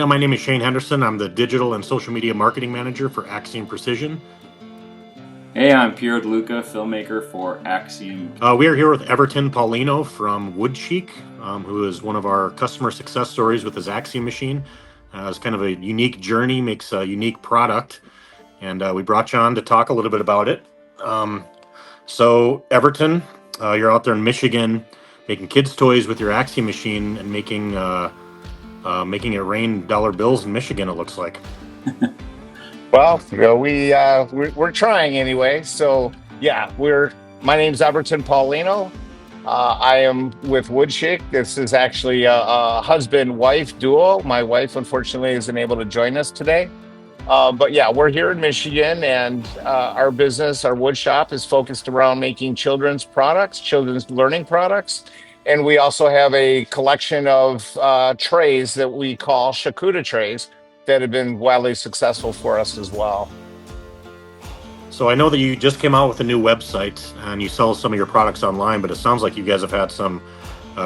My name is Shane Henderson. I'm the digital and social media marketing manager for Axiom Precision. Hey, I'm Piero DeLuca, filmmaker for Axiom. We are here with Everton Paulino from WoodChic, who is one of our customer success stories with his Axiom machine. It's kind of a unique journey, makes a unique product, and we brought you on to talk a little bit about it. So, Everton, you're out there in Michigan making kids' toys with your Axiom machine and making it rain dollar bills in Michigan, it looks like. Well, we're trying anyway. So yeah, my name's Everton Paulino. I am with WoodChic. This is actually a husband-wife duo. My wife, unfortunately, isn't able to join us today. But yeah, we're here in Michigan, and our business, our wood shop, is focused around making children's products, children's learning products. And we also have a collection of trays that we call Shakura trays that have been wildly successful for us as well. So I know that you just came out with a new website and you sell some of your products online, but it sounds like you guys have had some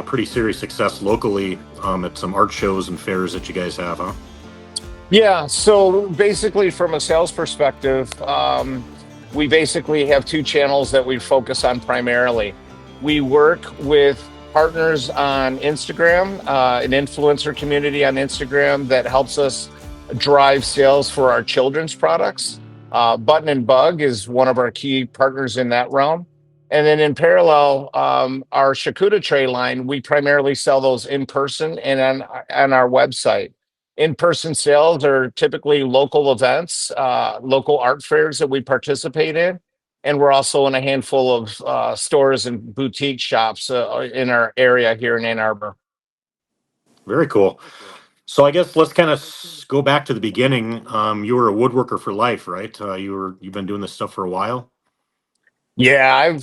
pretty serious success locally at some art shows and fairs that you guys have, huh? Yeah, so basically, from a sales perspective, we basically have two channels that we focus on primarily. We work with partners on Instagram, an influencer community on Instagram that helps us drive sales for our children's products. Button and Bug is one of our key partners in that realm. And then in parallel, our Shakura Tray line, we primarily sell those in person and on our website. In-person sales are typically local events, local art fairs that we participate in. And we're also in a handful of stores and boutique shops in our area here in Ann Arbor. Very cool. So I guess let's kind of go back to the beginning. You were a woodworker for life, right? You've been doing this stuff for a while. Yeah,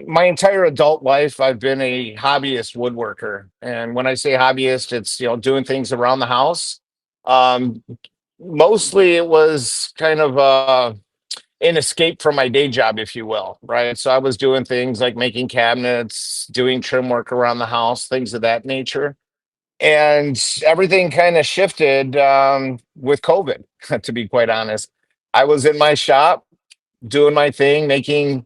my entire adult life, I've been a hobbyist woodworker. And when I say hobbyist, it's, doing things around the house. Um, Mostly it was kind of an escape from my day job, if you will, right? So I was doing things like making cabinets, doing trim work around the house, things of that nature. And everything kind of shifted with COVID, to be quite honest. I was in my shop doing my thing, making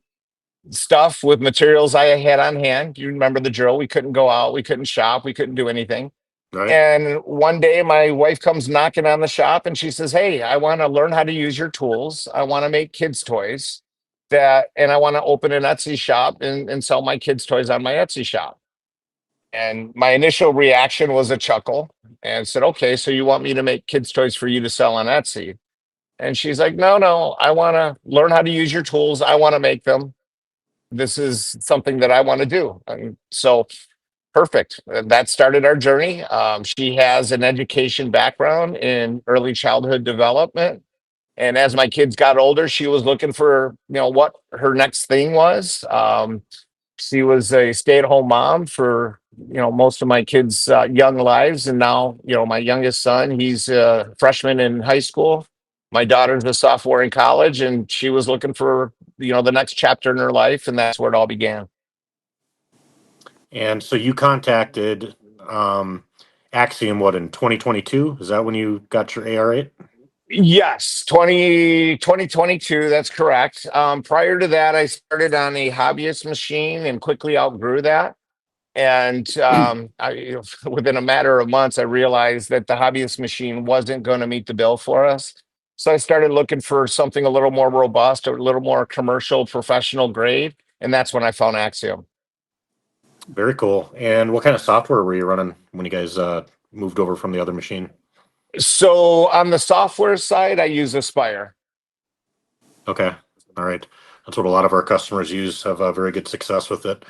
stuff with materials I had on hand. You remember the drill. We couldn't go out, we couldn't shop, we couldn't do anything. Right. And one day my wife comes knocking on the shop and she says, "Hey, I want to learn how to use your tools. I want to make kids' toys and I want to open an Etsy shop and sell my kids' toys on my Etsy shop." And my initial reaction was a chuckle and said, "Okay, so you want me to make kids' toys for you to sell on Etsy?" And she's like, "No, no, I want to learn how to use your tools. I want to make them. This is something that I want to do." And so, perfect. That started our journey. She has an education background in early childhood development. And as my kids got older, she was looking for, what her next thing was. She was a stay-at-home mom for, most of my kids' young lives. And now, my youngest son, he's a freshman in high school. My daughter's a sophomore in college, and she was looking for, the next chapter in her life. And that's where it all began. And so you contacted Axiom, what, in 2022? Is that when you got your AR8? Yes, 2022. That's correct. Prior to that, I started on a hobbyist machine and quickly outgrew that. And within a matter of months, I realized that the hobbyist machine wasn't going to meet the bill for us. So I started looking for something a little more robust, a little more commercial, professional grade. And that's when I found Axiom. Very cool. And what kind of software were you running when you guys moved over from the other machine? So on the software side, I use Aspire. Okay. All right. That's what a lot of our customers use, have very good success with it.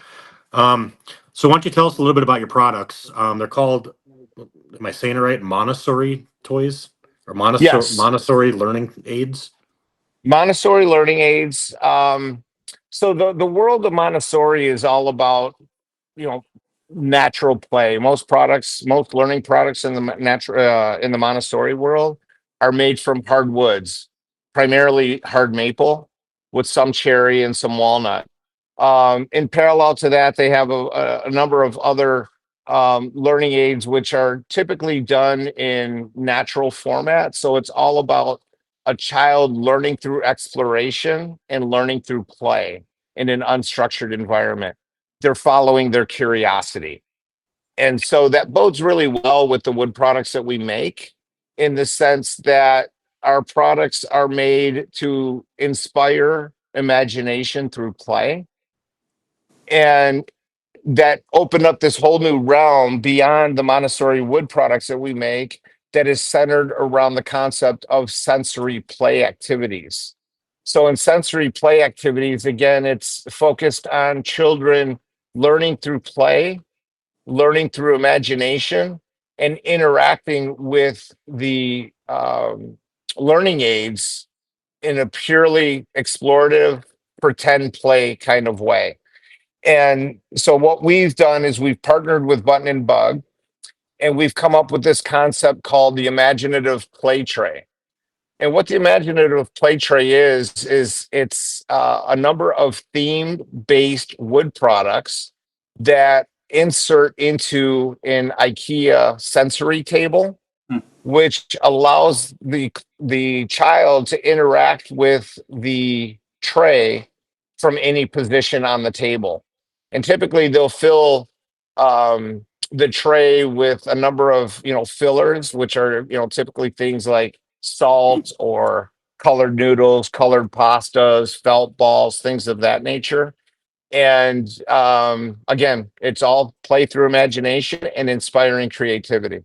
So why don't you tell us a little bit about your products? They're called, am I saying it right? Montessori toys or Yes, Montessori learning aids? Montessori learning aids. So the world of Montessori is all about, you know, natural play. Most learning products in the natural in the Montessori world are made from hardwoods, primarily hard maple, with some cherry and some walnut. In parallel to that, they have a number of other learning aids, which are typically done in natural format. So it's all about a child learning through exploration and learning through play in an unstructured environment. They're following their curiosity. And so that bodes really well with the wood products that we make, in the sense that our products are made to inspire imagination through play. And that opened up this whole new realm beyond the Montessori wood products that we make, that is centered around the concept of sensory play activities. So in sensory play activities, again, it's focused on children learning through play, learning through imagination, and interacting with the learning aids in a purely explorative, pretend play kind of way. And so what we've done is we've partnered with Button and Bug, and we've come up with this concept called the imaginative play tray. And what the imaginative play tray is it's a number of theme-based wood products that insert into an IKEA sensory table, Hmm. which allows the child to interact with the tray from any position on the table. And typically they'll fill the tray with a number of fillers, which are typically things like salt or colored noodles, colored pastas, felt balls, things of that nature. And again, it's all play through imagination and inspiring creativity.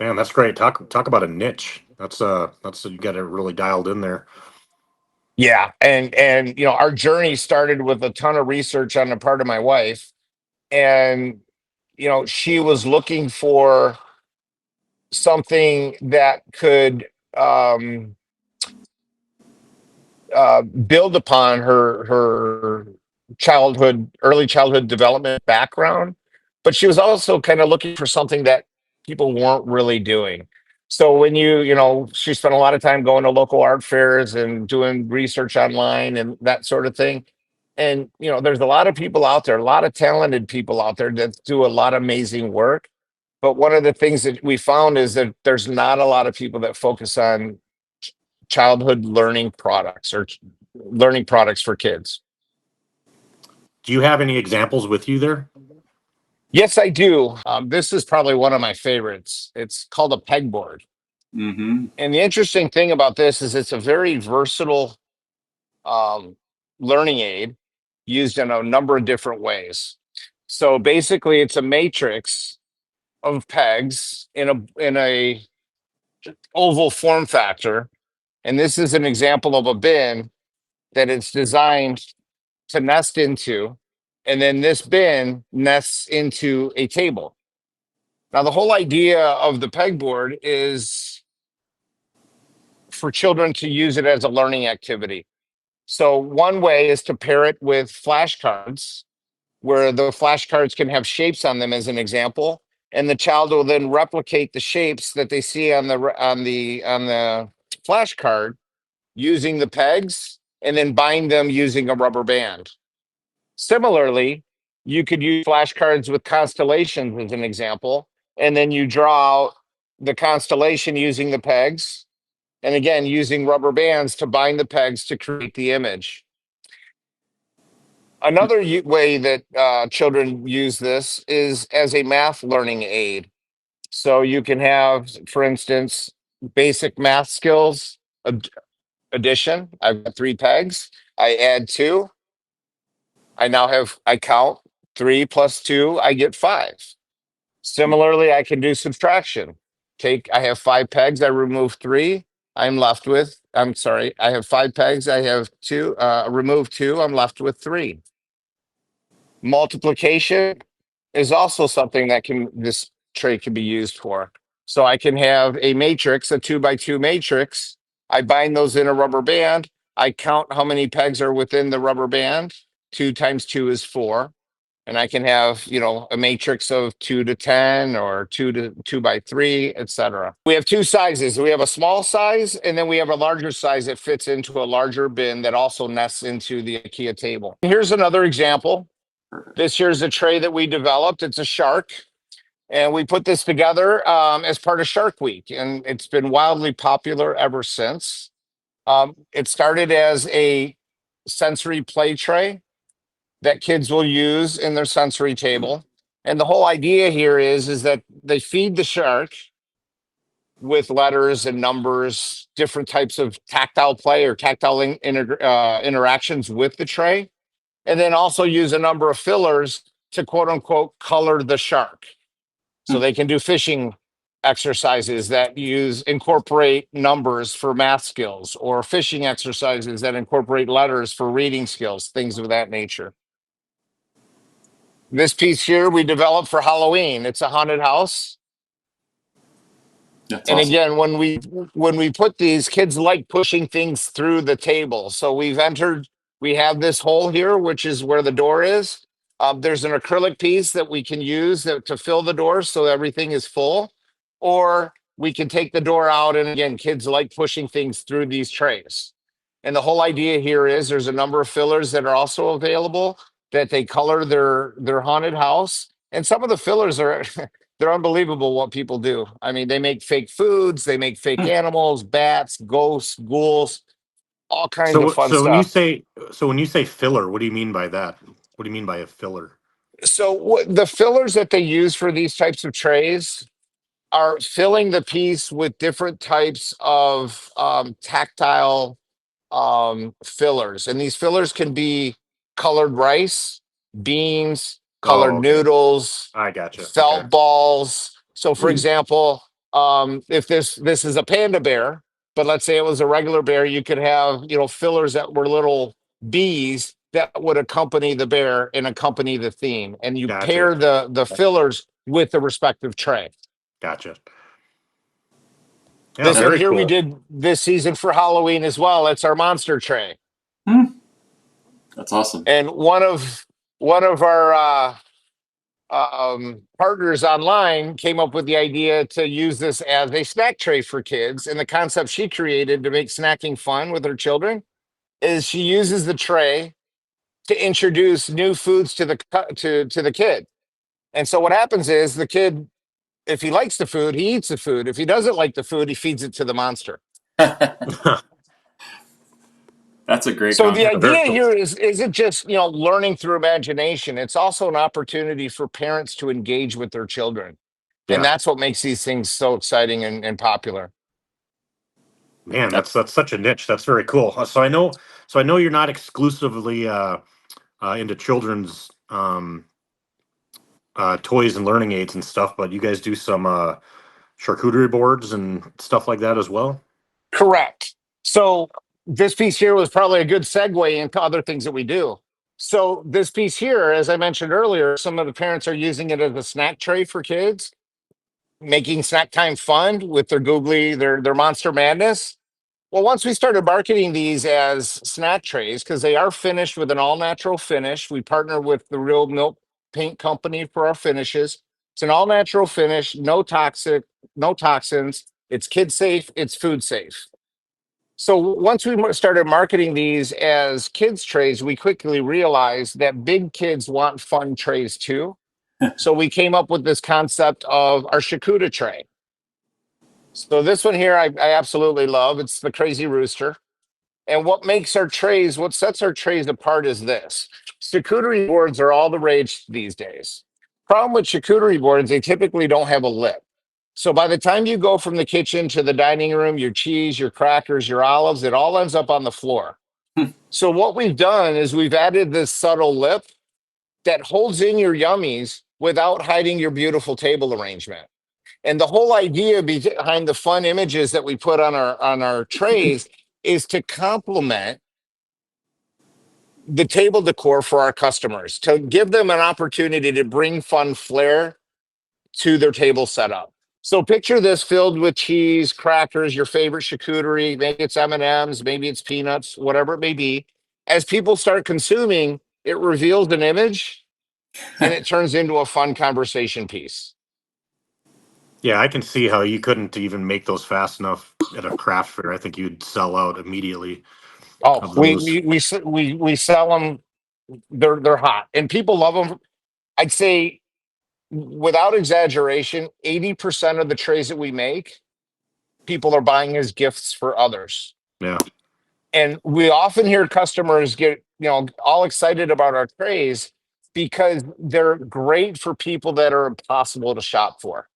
Man, that's great. Talk about a niche. That's you got it really dialed in there. Yeah, and our journey started with a ton of research on the part of my wife, and she was looking for something that could build upon her early childhood development background, but she was also kind of looking for something that people weren't really doing. So when she spent a lot of time going to local art fairs and doing research online and that sort of thing. And there's a lot of people out there, a lot of talented people out there that do a lot of amazing work. But one of the things that we found is that there's not a lot of people that focus on childhood learning products or learning products for kids. Do you have any examples with you there? Yes, I do. This is probably one of my favorites. It's called a pegboard. Mm-hmm. And the interesting thing about this is it's a very versatile um, learning aid used in a number of different ways. So basically, it's a matrix of pegs in a oval form factor. And this is an example of a bin that it's designed to nest into. And then this bin nests into a table. Now, the whole idea of the pegboard is for children to use it as a learning activity. So, one way is to pair it with flashcards, where the flashcards can have shapes on them, as an example, and the child will then replicate the shapes that they see on the flashcard using the pegs, and then bind them using a rubber band. Similarly, you could use flashcards with constellations as an example, and then you draw out the constellation using the pegs, and again, using rubber bands to bind the pegs to create the image. Another way that children use this is as a math learning aid. So you can have, for instance, basic math skills, addition. I've got three pegs. I add two. I count 3 + 2, I get 5. Similarly, I can do subtraction. I have 5 pegs, I remove 3, I'm sorry, I have 5 pegs, I have 2, remove 2, I'm left with 3. Multiplication is also something that this trait can be used for. So I can have a matrix, a 2 by 2 matrix. I bind those in a rubber band. I count how many pegs are within the rubber band. 2 times 2 is 4. And I can have, a matrix of 2 to 10 or 2 by 3, etc. We have two sizes. We have a small size, and then we have a larger size that fits into a larger bin that also nests into the IKEA table. Here's another example. Perfect. This here's a tray that we developed. It's a shark. And we put this together as part of Shark Week. And it's been wildly popular ever since. It started as a sensory play tray that kids will use in their sensory table. And the whole idea here is that they feed the shark with letters and numbers, different types of tactile play or tactile interactions with the tray, and then also use a number of fillers to quote unquote color the shark. So they can do fishing exercises that incorporate numbers for math skills, or fishing exercises that incorporate letters for reading skills, things of that nature. This piece here we developed for Halloween. It's a haunted house. That's And awesome. again, when we put these, kids like pushing things through the table. So we have this hole here, which is where the door is. There's an acrylic piece that we can use to fill the door so everything is full, or we can take the door out. And again, kids like pushing things through these trays. And the whole idea here is there's a number of fillers that are also available that they color their haunted house. And some of the fillers are they're unbelievable what people do. I mean, they make fake foods, they make fake animals, bats, ghosts, ghouls, all kinds of fun So stuff. when you say filler, what do you mean by that? What do you mean by a filler? So the fillers that they use for these types of trays are filling the piece with different types of tactile fillers. And these fillers can be colored rice, beans, Oh, colored okay. noodles, I gotcha. Okay. felt balls. So for example, if this is a panda bear, but let's say it was a regular bear, you could have, fillers that were little bees that would accompany the bear and accompany the theme. And you Gotcha. pair the fillers with the respective tray. Gotcha. Yeah, This one very here we cool. did this season for Halloween as well. It's our monster tray. That's awesome. And one of our partners online came up with the idea to use this as a snack tray for kids. And the concept she created to make snacking fun with her children is she uses the tray to introduce new foods to the kid. And so what happens is the kid, if he likes the food, he eats the food. If he doesn't like the food, he feeds it to the monster. That's a great So the concept. Very idea cool. here isn't just learning through imagination. It's also an opportunity for parents to engage with their children, and Yeah, that's what makes these things so exciting and popular. man, That, that's such a niche. That's very cool. So I know you're not exclusively into children's toys and learning aids and stuff, but you guys do some charcuterie boards and stuff like that as well. Correct. So this piece here was probably a good segue into other things that we do. So this piece here, as I mentioned earlier, some of the parents are using it as a snack tray for kids, making snack time fun with their googly, their monster madness. Well, once we started marketing these as snack trays, because they are finished with an all natural finish, we partner with the Real Milk Paint Company for our finishes. It's an all natural finish, no toxins. It's kid safe, it's food safe. So once we started marketing these as kids trays, we quickly realized that big kids want fun trays too. So we came up with this concept of our Shakura Tray. So this one here, I absolutely love. It's the Crazy Rooster. And what sets our trays apart is this. Charcuterie boards are all the rage these days. Problem with charcuterie boards, they typically don't have a lip. So by the time you go from the kitchen to the dining room, your cheese, your crackers, your olives, it all ends up on the floor. So what we've done is we've added this subtle lip that holds in your yummies without hiding your beautiful table arrangement. And the whole idea behind the fun images that we put on our trays is to complement the table decor for our customers, to give them an opportunity to bring fun flair to their table setup. So picture this filled with cheese, crackers, your favorite charcuterie, maybe it's M&Ms, maybe it's peanuts, whatever it may be. As people start consuming, it reveals an image and it turns into a fun conversation piece. Yeah, I can see how you couldn't even make those fast enough at a craft fair. I think you'd sell out immediately Oh, of we those. we we s- we sell them they're hot and people love them. I'd say without exaggeration, 80% of the trays that we make, people are buying as gifts for others. Yeah. And we often hear customers get, all excited about our trays because they're great for people that are impossible to shop for.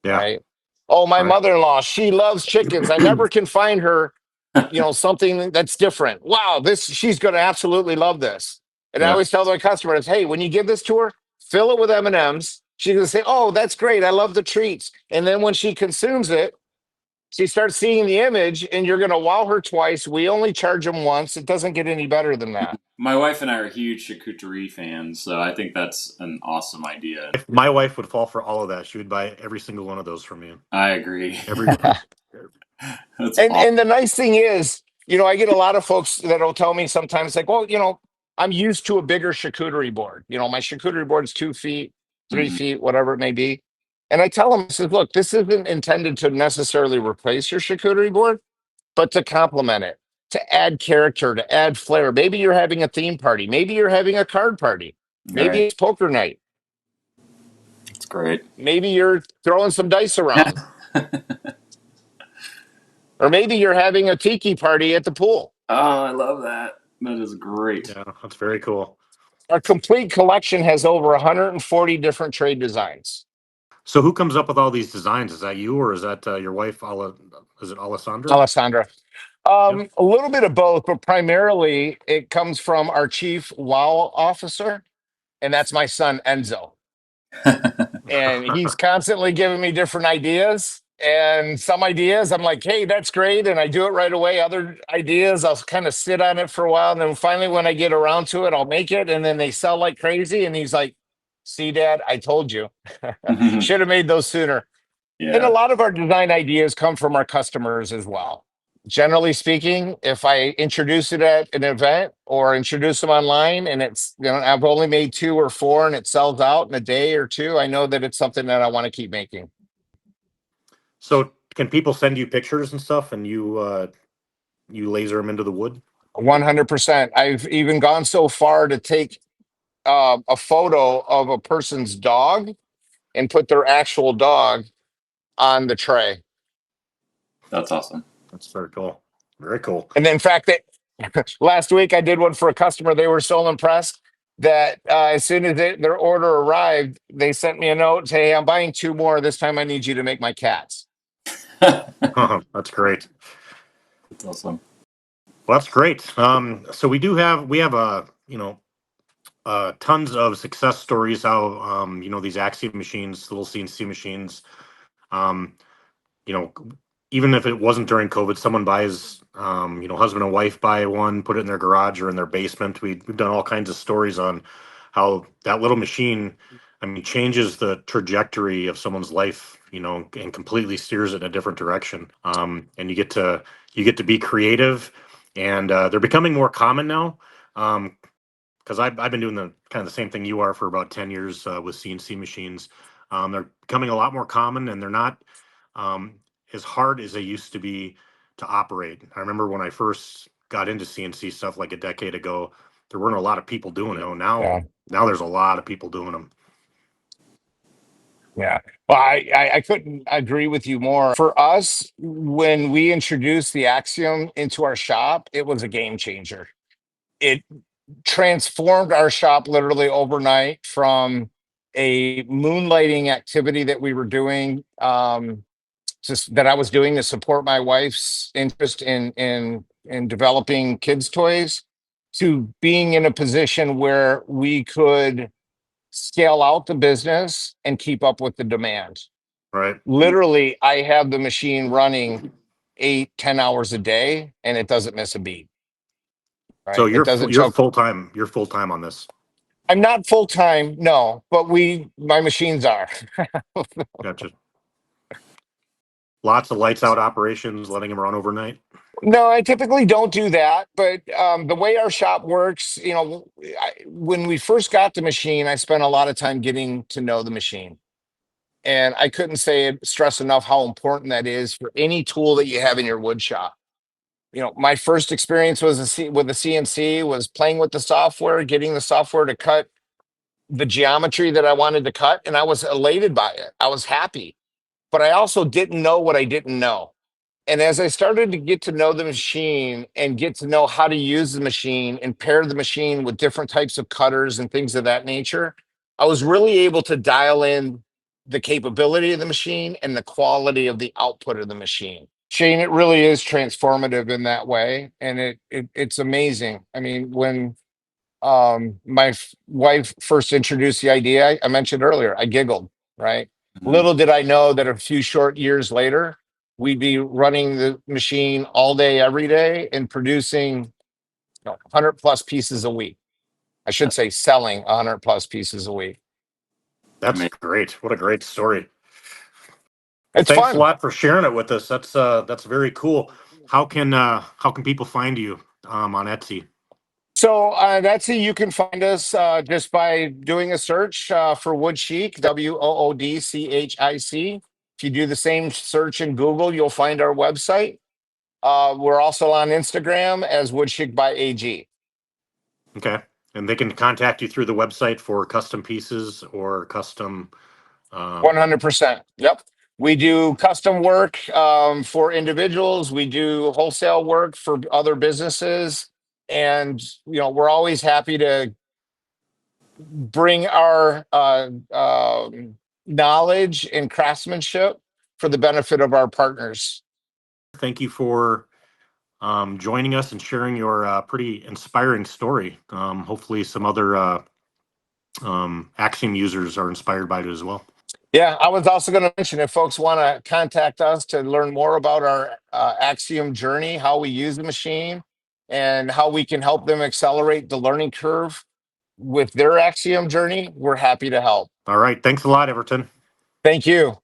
Yeah. Right. Oh, my Right. mother-in-law, she loves chickens. I never can find her, something that's different. Wow, she's going to absolutely love this. And I Yeah. always tell my customers, hey, when you give this to her, fill it with M&Ms. She's going to say, oh, that's great. I love the treats. And then when she consumes it, she starts seeing the image and you're going to wow her twice. We only charge them once. It doesn't get any better than that. My wife and I are huge Shakura Tray fans, so I think that's an awesome idea. If my wife would fall for all of that, she would buy every single one of those from me. I agree. Every one. That's And awesome. and the nice thing is, I get a lot of folks that'll tell me sometimes like, well, I'm used to a bigger charcuterie board. My charcuterie board is 2 feet, 3 feet, whatever it may be. And I tell them, I said, look, this isn't intended to necessarily replace your charcuterie board, but to complement it, to add character, to add flair. Maybe you're having a theme party. Maybe you're having a card party. Maybe Right. it's poker night. It's great. Maybe you're throwing some dice around. Or maybe you're having a tiki party at the pool. Oh, I love that. That is great. Yeah, that's very cool. Our complete collection has over 140 different trade designs. So who comes up with all these designs? Is that you or is that your wife, is it Alessandra? Alessandra. Yep. A little bit of both, but primarily it comes from our chief wow officer, and that's my son Enzo. And he's constantly giving me different ideas. And some ideas I'm like, hey, that's great. And I do it right away. Other ideas, I'll kind of sit on it for a while. And then finally, when I get around to it, I'll make it. And then they sell like crazy. And he's like, see, Dad, I told you. Should have made those sooner. And a Yeah. lot of our design ideas come from our customers as well. Generally speaking, if I introduce it at an event or introduce them online and I've only made 2 or 4 and it sells out in a day or two, I know that it's something that I want to keep making. So can people send you pictures and stuff and you laser them into the wood? 100%. I've even gone so far to take a photo of a person's dog and put their actual dog on the tray. That's awesome. That's very cool. Very cool. And in fact, last week I did one for a customer. They were so impressed that as soon as their order arrived, they sent me a note. Say, hey, I'm buying 2 more. This time I need you to make my cats. That's great. That's awesome. Well, that's great. So we have tons of success stories how these Axiom machines, little CNC machines, um, you know, even if it wasn't during COVID, someone buys, husband and wife buy one, put it in their garage or in their basement. We've done all kinds of stories on how that little machine, I mean, changes the trajectory of someone's life, and completely steers it in a different direction. And you get to be creative, and they're becoming more common now. Because I've been doing the kind of the same thing you are for about 10 years with CNC machines. They're becoming a lot more common, and they're not um, as hard as they used to be to operate. I remember when I first got into CNC stuff like a decade ago, there weren't a lot of people doing it. Yeah. Now there's a lot of people doing them. Yeah. Well, I couldn't agree with you more. For us, when we introduced the Axiom into our shop, it was a game changer. It transformed our shop literally overnight from a moonlighting activity that we were doing, just that I was doing to support my wife's interest in developing kids' toys, to being in a position where we could scale out the business and keep up with the demand. Right. Literally, I have the machine running 8, 10 hours a day and it doesn't miss a beat. So Right. It doesn't choke. full time. You're full time on this. I'm not full time, no, but my machines are. Gotcha. Lots of lights out operations, letting them run overnight. No, I typically don't do that. But the way our shop works, when we first got the machine, I spent a lot of time getting to know the machine. And I couldn't stress enough how important that is for any tool that you have in your wood shop. my first experience was with the CNC was playing with the software, getting the software to cut the geometry that I wanted to cut, and I was elated by it. I was happy, but I also didn't know what I didn't know. And as I started to get to know the machine and get to know how to use the machine and pair the machine with different types of cutters and things of that nature, I was really able to dial in the capability of the machine and the quality of the output of the machine. Shane, it really is transformative in that way, and it's amazing. I mean, when my wife first introduced the idea, I mentioned earlier, I giggled, right? Little did I know that a few short years later, we'd be running the machine all day, every day, and producing 100 plus pieces a week. I should say selling 100 plus pieces a week. That's Amazing. great. What a great story. Well, It's thanks a fun. lot for sharing it with us. That's very cool. How can people find you on Etsy? So that's it. You can find us just by doing a search for WoodChic, WoodChic. If you do the same search in Google, you'll find our website. We're also on Instagram as WoodChic by AG. Okay. And they can contact you through the website for custom pieces or custom. 100%. Yep. We do custom work for individuals. We do wholesale work for other businesses. And, we're always happy to bring our knowledge and craftsmanship for the benefit of our partners. Thank you for joining us and sharing your pretty inspiring story. Hopefully, some other Axiom users are inspired by it as well. Yeah, I was also going to mention if folks want to contact us to learn more about our Axiom journey, how we use the machine, and how we can help them accelerate the learning curve with their Axiom journey, we're happy to help. All right. Thanks a lot, Everton. Thank you.